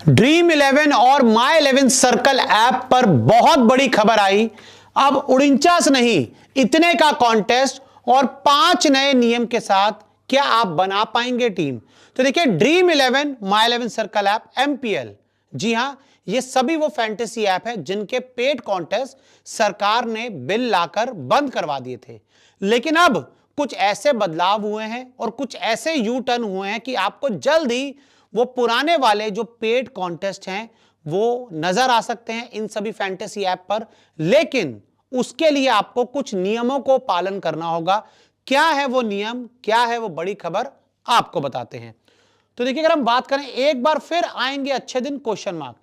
Dream 11 और माई 11 circle app पर बहुत बड़ी खबर आई। अब 49 नहीं, इतने का कॉन्टेस्ट और 5 नए नियम के साथ क्या आप बना पाएंगे टीम? तो देखिए, ड्रीम 11 माई 11 सर्कल ऐप एमपीएल, जी हां, ये सभी वो फैंटेसी ऐप है जिनके पेड कॉन्टेस्ट सरकार ने बिल लाकर बंद करवा दिए थे। लेकिन अब कुछ ऐसे बदलाव हुए हैं और कुछ ऐसे यू टर्न हुए हैं कि आपको जल्द ही वो पुराने वाले जो पेड कॉन्टेस्ट हैं वो नजर आ सकते हैं इन सभी फैंटेसी ऐप पर। लेकिन उसके लिए आपको कुछ नियमों को पालन करना होगा। क्या है वो नियम, क्या है वो बड़ी खबर, आपको बताते हैं। तो देखिए, अगर हम बात करें, एक बार फिर आएंगे अच्छे दिन क्वेश्चन मार्क।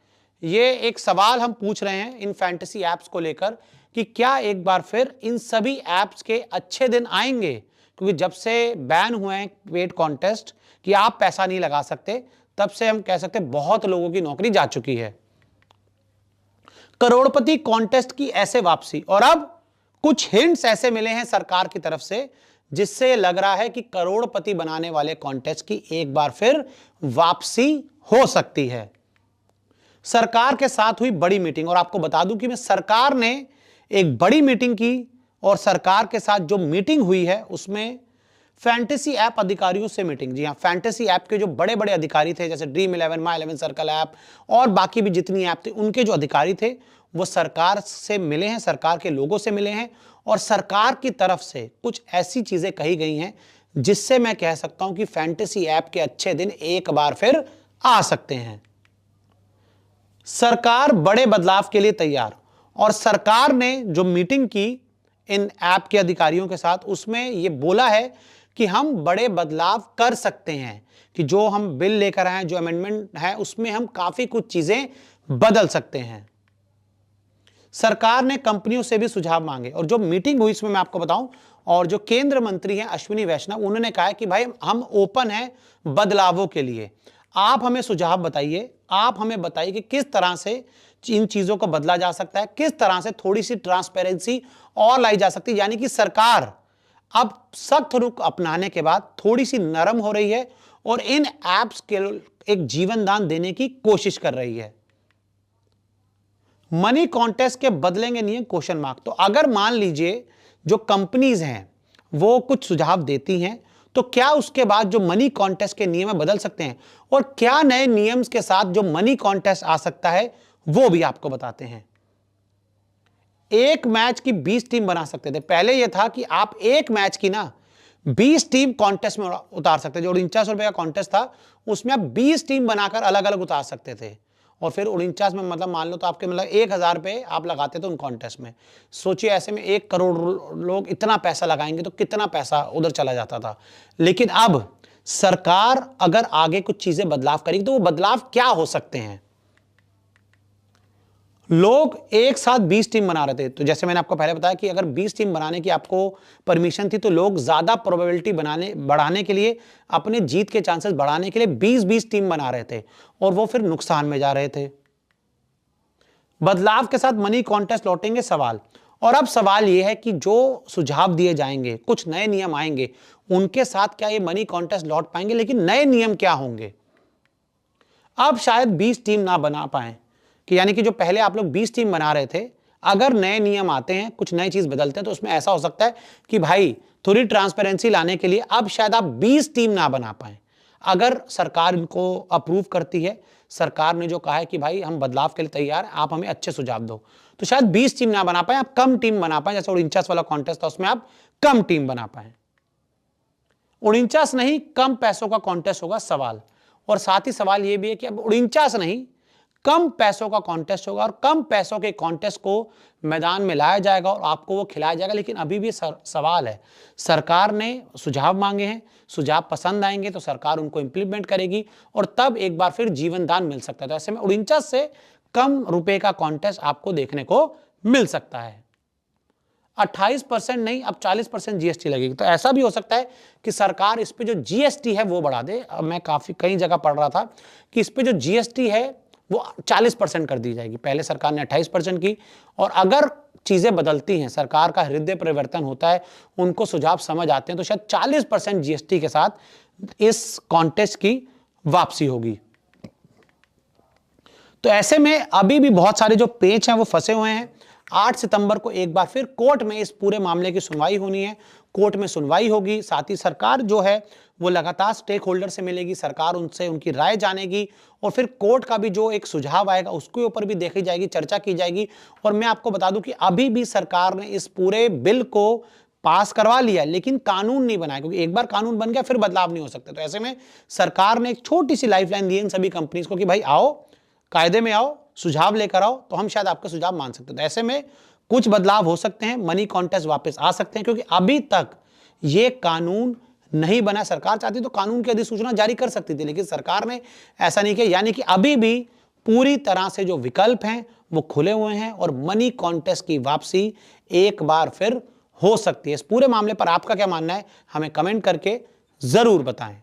ये एक सवाल हम पूछ रहे हैं इन फैंटेसी ऐप्स को लेकर कि क्या एक बार फिर इन सभी ऐप्स के अच्छे दिन आएंगे, क्योंकि जब से बैन हुए हैं पेड कॉन्टेस्ट कि आप पैसा नहीं लगा सकते, तब से हम कह सकते हैं बहुत लोगों की नौकरी जा चुकी है। करोड़पति कॉन्टेस्ट की ऐसे वापसी, और अब कुछ हिंट्स ऐसे मिले हैं सरकार की तरफ से जिससे लग रहा है कि करोड़पति बनाने वाले कॉन्टेस्ट की एक बार फिर वापसी हो सकती है। सरकार के साथ हुई बड़ी मीटिंग, और आपको बता दूं कि सरकार ने एक बड़ी मीटिंग की और सरकार के साथ जो मीटिंग हुई है उसमें फैंटेसी ऐप अधिकारियों से मीटिंग। जी हां, फैंटेसी ऐप के जो बड़े बड़े अधिकारी थे, जैसे ड्रीम 11, माई 11 सर्कल ऐप और बाकी भी जितनी ऐप थे, उनके जो अधिकारी थे वो सरकार से मिले हैं, सरकार के लोगों से मिले हैं, और सरकार की तरफ से कुछ ऐसी चीजें कही गई हैं जिससे मैं कह सकता हूं कि फैंटेसी ऐप के अच्छे दिन एक बार फिर आ सकते हैं। सरकार बड़े बदलाव के लिए तैयार, और सरकार ने जो मीटिंग की इन ऐप के अधिकारियों के साथ, उसमें यह बोला है कि हम बड़े बदलाव कर सकते हैं, कि जो हम बिल लेकर आए हैं, जो अमेंडमेंट है, उसमें हम काफी कुछ चीजें बदल सकते हैं। सरकार ने कंपनियों से भी सुझाव मांगे, और जो मीटिंग हुई इसमें मैं आपको बताऊं, और जो केंद्र मंत्री हैं अश्विनी वैष्णव, उन्होंने कहा है कि भाई हम ओपन हैं बदलावों के लिए, आप हमें सुझाव बताइए, आप हमें बताइए कि किस तरह से इन चीजों को बदला जा सकता है, किस तरह से थोड़ी सी ट्रांसपेरेंसी और लाई जा सकती है। यानी कि सरकार अब सख्त रुख अपनाने के बाद थोड़ी सी नरम हो रही है और इन ऐप्स के एक जीवन दान देने की कोशिश कर रही है। मनी कॉन्टेस्ट के बदलेंगे नियम क्वेश्चन मार्क। तो अगर मान लीजिए जो कंपनीज हैं वो कुछ सुझाव देती हैं, तो क्या उसके बाद जो मनी कॉन्टेस्ट के नियम बदल सकते हैं, और क्या नए नियम्स के साथ जो मनी कॉन्टेस्ट आ सकता है वो भी आपको बताते हैं। एक मैच की 20 टीम बना सकते थे। पहले यह था कि आप एक मैच की ना 20 टीम कॉन्टेस्ट में उतार सकते थे। जो 49 रुपए का कॉन्टेस्ट था उसमें आप 20 टीम बनाकर अलग अलग उतार सकते थे, और फिर 49 में मतलब मान लो तो आपके मतलब 1000 रुपए आप लगाते थे उन कॉन्टेस्ट में। सोचिए, ऐसे में 1 करोड़ लोग इतना पैसा लगाएंगे तो कितना पैसा उधर चला जाता था। लेकिन अब सरकार अगर आगे कुछ चीजें बदलाव करेगी तो वो बदलाव क्या हो सकते हैं। लोग एक साथ 20 टीम बना रहे थे, तो जैसे मैंने आपको पहले बताया कि अगर 20 टीम बनाने की आपको परमिशन थी, तो लोग ज्यादा प्रोबेबिलिटी बढ़ाने के लिए, अपने जीत के चांसेस बढ़ाने के लिए 20-20 टीम बना रहे थे, और वो फिर नुकसान में जा रहे थे। बदलाव के साथ मनी कॉन्टेस्ट लौटेंगे सवाल, और अब सवाल यह है कि जो सुझाव दिए जाएंगे, कुछ नए नियम आएंगे, उनके साथ क्या ये मनी कॉन्टेस्ट लौट पाएंगे, लेकिन नए नियम क्या होंगे। अब शायद 20 टीम ना बना पाए, कि यानी कि जो पहले आप लोग 20 टीम बना रहे थे, अगर नए नियम आते हैं, कुछ नई चीज बदलते हैं, तो उसमें ऐसा हो सकता है कि भाई थोड़ी ट्रांसपेरेंसी लाने के लिए अब शायद आप 20 टीम ना बना पाए। अगर सरकार इनको अप्रूव करती है, सरकार ने जो कहा है कि भाई हम बदलाव के लिए तैयार हैं, आप हमें अच्छे सुझाव दो, तो शायद 20 टीम ना बना पाए, आप कम टीम बना पाए। जैसे 49 वाला कॉन्टेस्ट था उसमें आप कम टीम बना पाए। 49 नहीं, कम पैसों का कॉन्टेस्ट होगा सवाल, और साथ ही सवाल यह भी है कि अब 49 नहीं, कम पैसों का कॉन्टेस्ट होगा, और कम पैसों के कॉन्टेस्ट को मैदान में लाया जाएगा और आपको वो खिलाया जाएगा। लेकिन अभी भी सवाल है, सरकार ने सुझाव मांगे हैं, सुझाव पसंद आएंगे तो सरकार उनको इंप्लीमेंट करेगी, और तब एक बार फिर जीवन दान मिल सकता है। तो ऐसे में 49 से कम रुपए का कॉन्टेस्ट आपको देखने को मिल सकता है। 28% नहीं, अब 40% जीएसटी लगेगी। तो ऐसा भी हो सकता है कि सरकार इस पे जो जीएसटी है वो बढ़ा दे। अब मैं कई जगह पढ़ रहा था कि इस पे जो जीएसटी है वो 40% कर दी जाएगी। पहले सरकार ने 28% की, और अगर चीजें बदलती हैं, सरकार का हृदय परिवर्तन होता है, उनको सुझाव समझ आते हैं, तो शायद 40% जीएसटी के साथ इस कॉन्टेस्ट की वापसी होगी। तो ऐसे में अभी भी बहुत सारे जो पेच हैं वो फंसे हुए हैं। 8 सितंबर को एक बार फिर कोर्ट में इस पूरे मामले की सुनवाई होनी है, कोर्ट में सुनवाई होगी, साथ ही सरकार जो है वो लगातार स्टेक होल्डर से मिलेगी, सरकार उनसे उनकी राय जानेगी और फिर कोर्ट का भी जो एक सुझाव आएगा उसके ऊपर भी देखी जाएगी, चर्चा की जाएगी। और मैं आपको बता दूं कि अभी भी सरकार ने इस पूरे बिल को पास करवा लिया लेकिन कानून नहीं बनाया, क्योंकि एक बार कानून बन गया फिर बदलाव नहीं हो सकते। तो ऐसे में सरकार ने एक छोटी सी लाइफलाइन दी इन सभी कंपनीज को कि भाई आओ, कायदे में आओ, सुझाव लेकर आओ, तो हम शायद आपका सुझाव मान सकते हैं। तो ऐसे में कुछ बदलाव हो सकते हैं, मनी कॉन्टेस्ट वापस आ सकते हैं, क्योंकि अभी तक ये कानून नहीं बना। सरकार चाहती तो कानून की अधिसूचना जारी कर सकती थी, लेकिन सरकार ने ऐसा नहीं किया। यानी कि अभी भी पूरी तरह से जो विकल्प हैं वो खुले हुए हैं और मनी कॉन्टेस्ट की वापसी एक बार फिर हो सकती है। इस पूरे मामले पर आपका क्या मानना है, हमें कमेंट करके जरूर बताएं।